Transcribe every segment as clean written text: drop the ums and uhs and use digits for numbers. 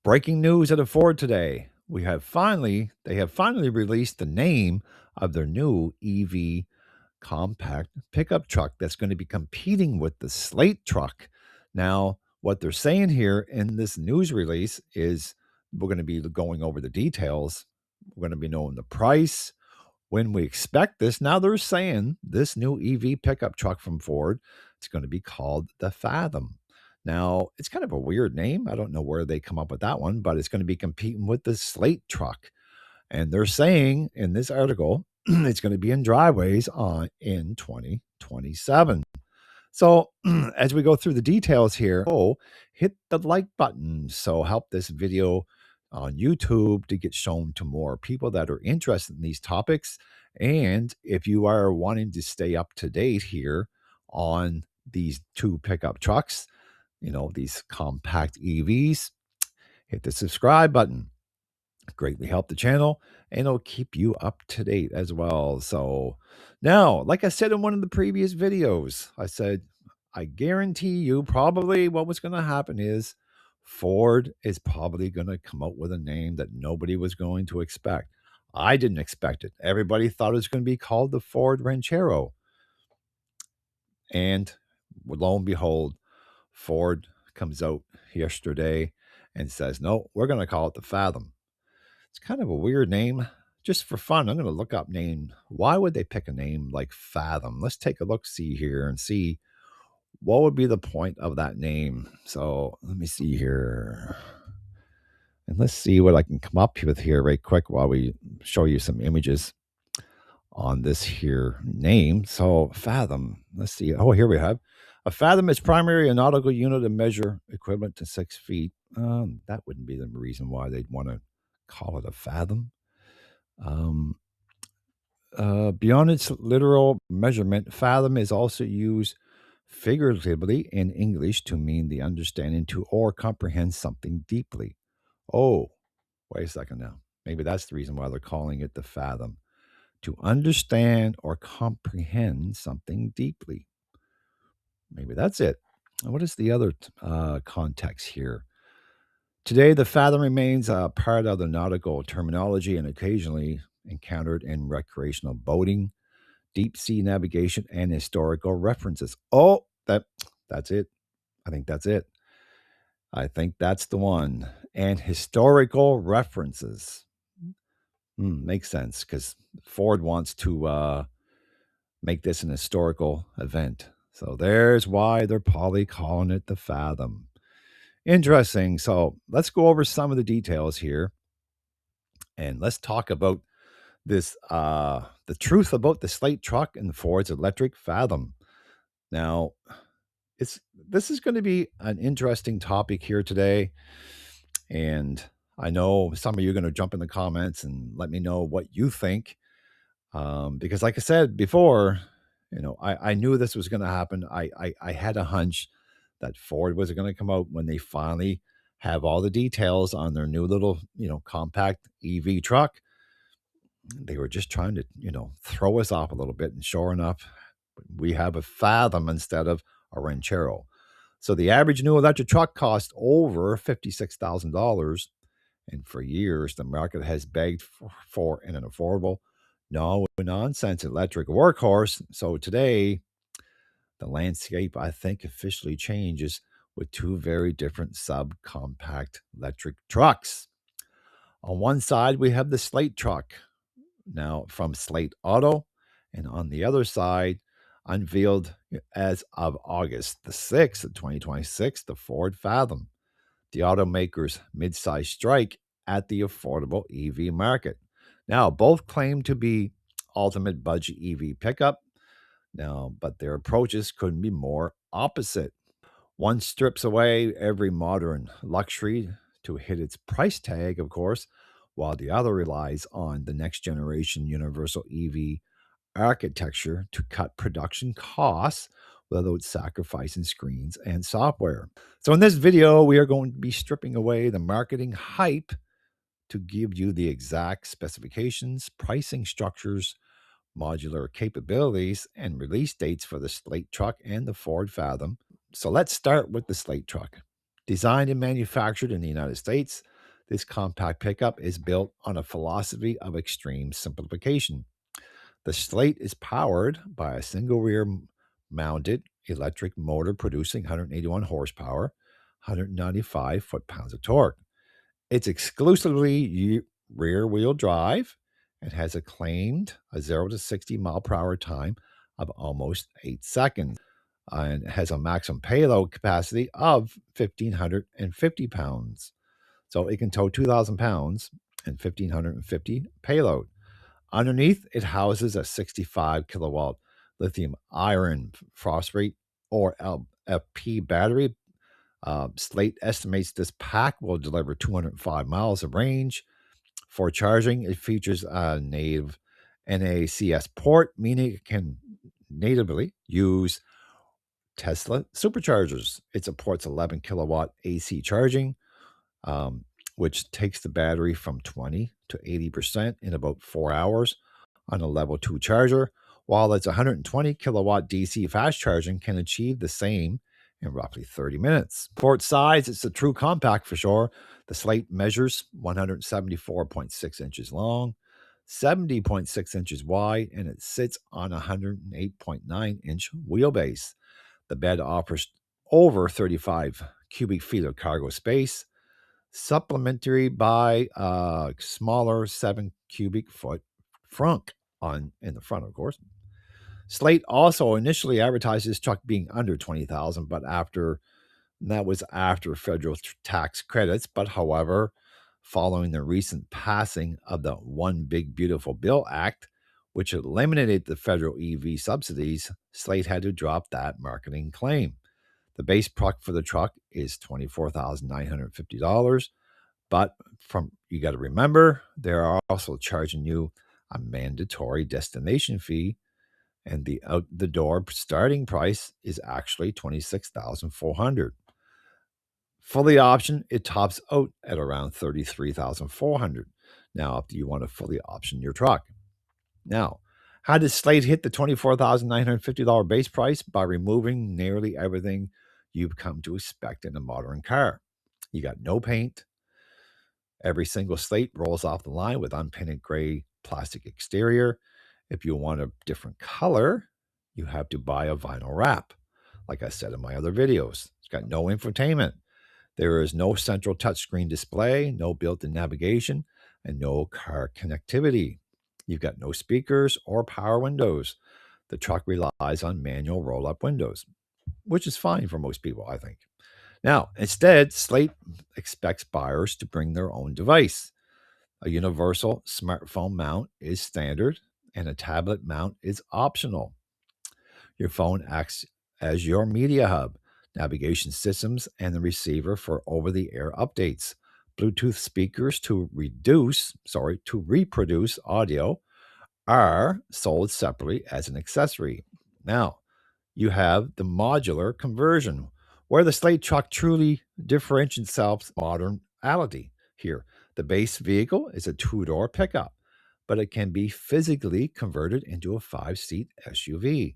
Breaking news at a Ford today. They have finally released the name of their new EV compact pickup truck that's going to be competing with the Slate truck. Now, what they're saying here in this news release is we're going to be going over the details. We're going to be knowing the price, when we expect this. Now they're saying this new EV pickup truck from Ford, it's going to be called the Fathom. Now, it's kind of a weird name. I don't know where they come up with that one, but it's going to be competing with the Slate truck. And they're saying in this article, it's going to be in driveways in 2027. So, as we go through the details here, hit the like button. So, help this video on YouTube to get shown to more people that are interested in these topics. And if you are wanting to stay up to date here on these two pickup trucks, these compact EVs, hit the subscribe button. Greatly help the channel, and it'll keep you up to date as well. So now, like I said in one of the previous videos, I said, I guarantee you probably what was going to happen is Ford is probably going to come up with a name that nobody was going to expect. I didn't expect it. Everybody thought it was going to be called the Ford Ranchero. And lo and behold, Ford comes out yesterday and says, no, we're going to call it the Fathom. It's kind of a weird name. Just for fun, I'm going to look up name. Why would they pick a name like Fathom? Let's take a look-see here and see what would be the point of that name. So let me see here. And let's see what I can come up with here right quick while we show you some images on this here name. So Fathom, let's see. Oh, here we have. A fathom is primarily a nautical unit of measure equivalent to 6 feet. That wouldn't be the reason why they'd want to call it a fathom. Um, Beyond its literal measurement, fathom is also used figuratively in English to mean the understanding to or comprehend something deeply. Oh, wait a second now. Maybe that's the reason why they're calling it the fathom. To understand or comprehend something deeply. Maybe that's it. What is the other context here? Today, the fathom remains a part of the nautical terminology and occasionally encountered in recreational boating, deep sea navigation, and historical references. Oh, that's it. I think that's it. I think that's the one. And historical references. Makes sense because Ford wants to make this an historical event. So there's why they're probably calling it the Fathom. Interesting. So let's go over some of the details here. And let's talk about this the truth about the Slate truck and Ford's electric Fathom. Now, this is going to be an interesting topic here today, and I know some of you are going to jump in the comments and let me know what you think, because like I said before, I knew this was going to happen. I had a hunch that Ford was going to come out when they finally have all the details on their new little compact EV truck. They were just trying to, throw us off a little bit. And sure enough, we have a Fathom instead of a Ranchero. So the average new electric truck cost over $56,000. And for years, the market has begged for an affordable, no nonsense electric workhorse. So today, the landscape, I think, officially changes with two very different subcompact electric trucks. On one side, we have the Slate truck, now from Slate Auto, and on the other side, unveiled as of August the 6th of 2026, the Ford Fathom, the automaker's mid-size strike at the affordable EV market. Now, both claim to be ultimate budget EV pickup, but their approaches couldn't be more opposite. One strips away every modern luxury to hit its price tag, of course, while the other relies on the next generation universal EV architecture to cut production costs without sacrificing screens and software. So in this video, we are going to be stripping away the marketing hype to give you the exact specifications, pricing structures, modular capabilities, and release dates for the Slate truck and the Ford Fathom. So let's start with the Slate truck. Designed and manufactured in the United States, This compact pickup is built on a philosophy of extreme simplification. The Slate is powered by a single rear mounted electric motor producing 181 horsepower, 195 foot-pounds of torque. It's exclusively rear wheel drive and has a 0 to 60 mile per hour time of almost 8 seconds, and has a maximum payload capacity of 1,550 pounds. So it can tow 2,000 pounds and 1,550 payload. Underneath, it houses a 65 kilowatt lithium iron phosphate or LFP battery. Slate estimates this pack will deliver 205 miles of range. For charging, it features a native NACS port, meaning it can natively use Tesla superchargers. It supports 11 kilowatt AC charging, which takes the battery from 20 to 80% in about 4 hours on a level 2 charger, while its 120 kilowatt DC fast charging can achieve the same in roughly 30 minutes. For its size, it's a true compact for sure. The Slate measures 174.6 inches long, 70.6 inches wide, and it sits on a 108.9-inch wheelbase. The bed offers over 35 cubic feet of cargo space, supplementary by a smaller 7 cubic foot frunk in the front, of course. Slate also initially advertised this truck being under 20,000, but that was after federal tax credits. But however, following the recent passing of the One Big Beautiful Bill Act, which eliminated the federal EV subsidies, Slate had to drop that marketing claim. The base price for the truck is $24,950, but you got to remember, they're also charging you a mandatory destination fee, and the out the door starting price is actually $26,400. Fully optioned, it tops out at around $33,400. Now, if you want to fully option your truck. Now, how did Slate hit the $24,950 base price? By removing nearly everything you've come to expect in a modern car. You got no paint. Every single Slate rolls off the line with unpainted gray plastic exterior. If you want a different color, you have to buy a vinyl wrap. Like I said in my other videos, it's got no infotainment. There is no central touchscreen display, no built-in navigation, and no car connectivity. You've got no speakers or power windows. The truck relies on manual roll-up windows, which is fine for most people, I think. Now, instead, Slate expects buyers to bring their own device. A universal smartphone mount is standard, and a tablet mount is optional. Your phone acts as your media hub, navigation systems, and the receiver for over-the-air updates. Bluetooth speakers to reproduce audio are sold separately as an accessory. Now, you have the modular conversion, where the Slate truck truly differentiates itself modernality here. The base vehicle is a two-door pickup, but it can be physically converted into a 5-seat SUV.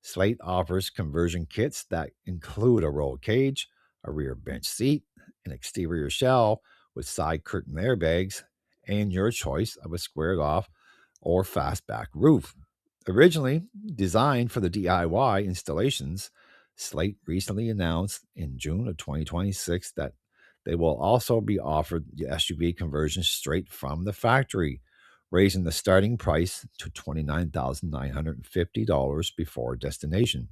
Slate offers conversion kits that include a roll cage, a rear bench seat, an exterior shell with side curtain airbags, and your choice of a squared off or fastback roof. Originally designed for the DIY installations, Slate recently announced in June of 2026 that they will also be offered the SUV conversion straight from the factory, raising the starting price to $29,950 before destination.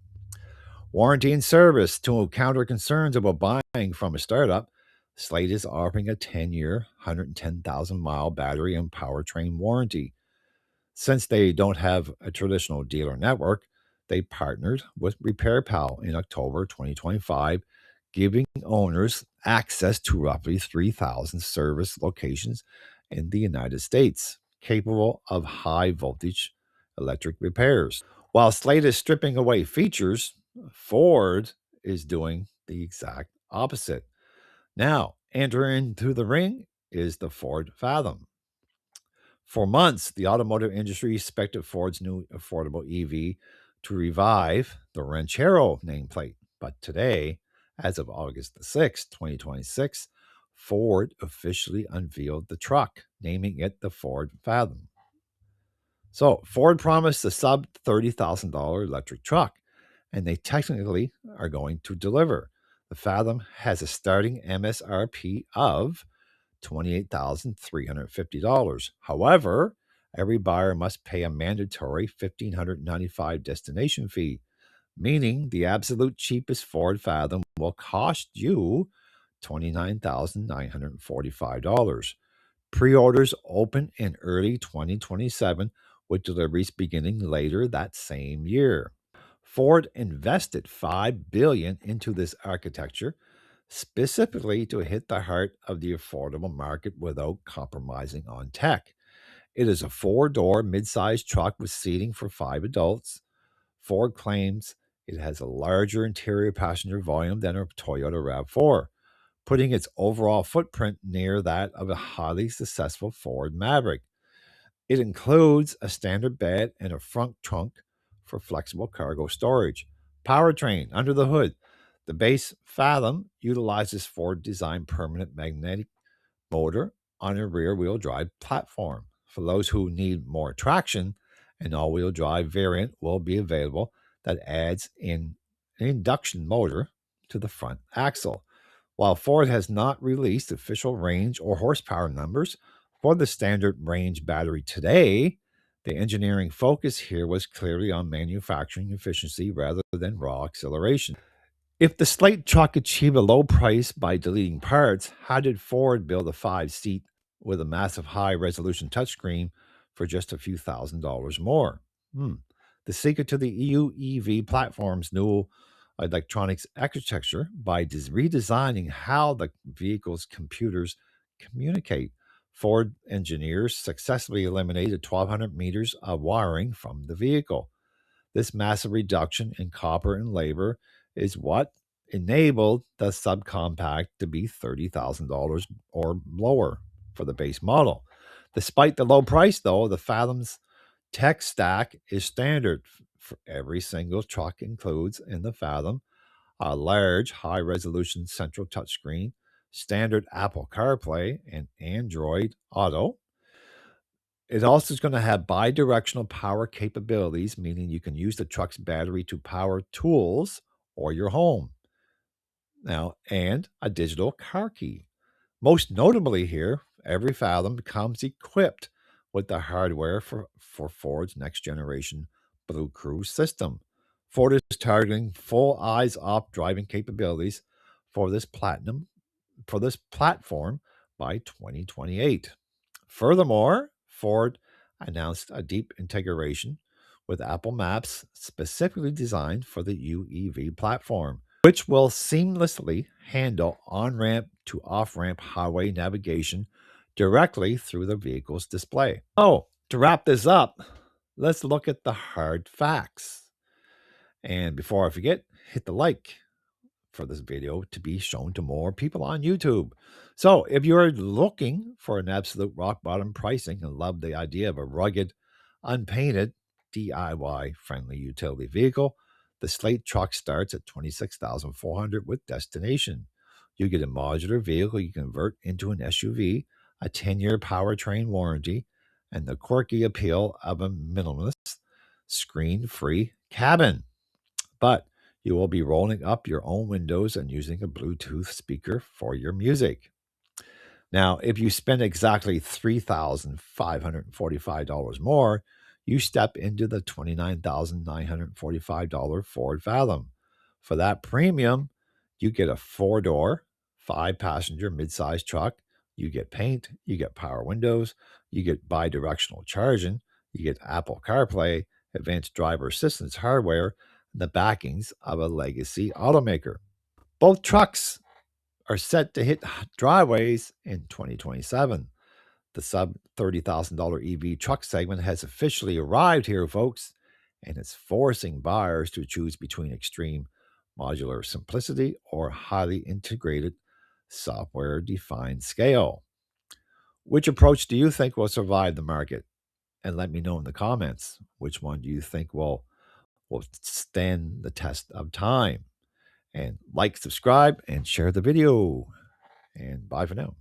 Warranty and service. To counter concerns about buying from a startup, Slate is offering a 10-year, 110,000-mile battery and powertrain warranty. Since they don't have a traditional dealer network, they partnered with RepairPal in October 2025, giving owners access to roughly 3,000 service locations in the United States, capable of high voltage electric repairs. While Slate is stripping away features, Ford is doing the exact opposite. Now, entering into the ring is the Ford Fathom. For months, the automotive industry expected Ford's new affordable EV to revive the Ranchero nameplate. But today, as of August the 6th, 2026, Ford officially unveiled the truck, naming it the Ford Fathom. So, Ford promised a sub $30,000 electric truck, and they technically are going to deliver. The Fathom has a starting MSRP of $28,350. However, every buyer must pay a mandatory $1,595 destination fee, meaning the absolute cheapest Ford Fathom will cost you $29,945. Pre-orders open in early 2027, with deliveries beginning later that same year. Ford invested $5 billion into this architecture, specifically to hit the heart of the affordable market without compromising on tech. It is a four-door mid-sized truck with seating for 5 adults. Ford claims it has a larger interior passenger volume than a Toyota RAV4, putting its overall footprint near that of a highly successful Ford Maverick. It includes a standard bed and a front trunk for flexible cargo storage. Powertrain under the hood. The base Fathom utilizes Ford designed permanent magnetic motor on a rear wheel drive platform. For those who need more traction, an all wheel drive variant will be available that adds in an induction motor to the front axle. While Ford has not released official range or horsepower numbers for the standard range battery today, the engineering focus here was clearly on manufacturing efficiency rather than raw acceleration. If the Slate truck achieved a low price by deleting parts, how did Ford build a 5-seat with a massive high-resolution touchscreen for just a few $1,000s more? The secret to the EU EV platform's new electronics architecture by redesigning how the vehicle's computers communicate. Ford engineers successfully eliminated 1,200 meters of wiring from the vehicle. This massive reduction in copper and labor is what enabled the subcompact to be $30,000 or lower for the base model. Despite the low price, though, the Fathom's tech stack is standard for every single truck. Includes in the Fathom a large, high resolution central touchscreen, standard Apple CarPlay, and Android Auto. It also is going to have bi-directional power capabilities, meaning you can use the truck's battery to power tools or your home. Now, and a digital car key. Most notably here, every Fathom comes equipped with the hardware for Ford's next generation Blue Cruise system. Ford is targeting full eyes-off driving capabilities for this platform by 2028. Furthermore, Ford announced a deep integration with Apple Maps specifically designed for the UEV platform, which will seamlessly handle on-ramp to off-ramp highway navigation directly through the vehicle's display. Oh, to wrap this up, let's look at the hard facts. And before I forget, hit the like for this video to be shown to more people on YouTube. So, if you're looking for an absolute rock bottom pricing and love the idea of a rugged, unpainted, DIY friendly utility vehicle, the Slate truck starts at $26,400 with destination. You get a modular vehicle you convert into an SUV, a 10-year powertrain warranty, and the quirky appeal of a minimalist, screen-free cabin. But you will be rolling up your own windows and using a Bluetooth speaker for your music. Now, if you spend exactly $3,545 more, you step into the $29,945 Ford Fathom. For that premium, you get a four-door, five-passenger mid-size truck. You get paint, you get power windows, you get bi-directional charging, you get Apple CarPlay, advanced driver assistance hardware, and the backings of a legacy automaker. Both trucks are set to hit driveways in 2027. The sub $30,000 EV truck segment has officially arrived here, folks, and it's forcing buyers to choose between extreme modular simplicity or highly integrated software defined scale. Which approach do you think will survive the market? And let me know in the comments which one do you think will stand the test of time. And like, subscribe, and share the video. and bye for now.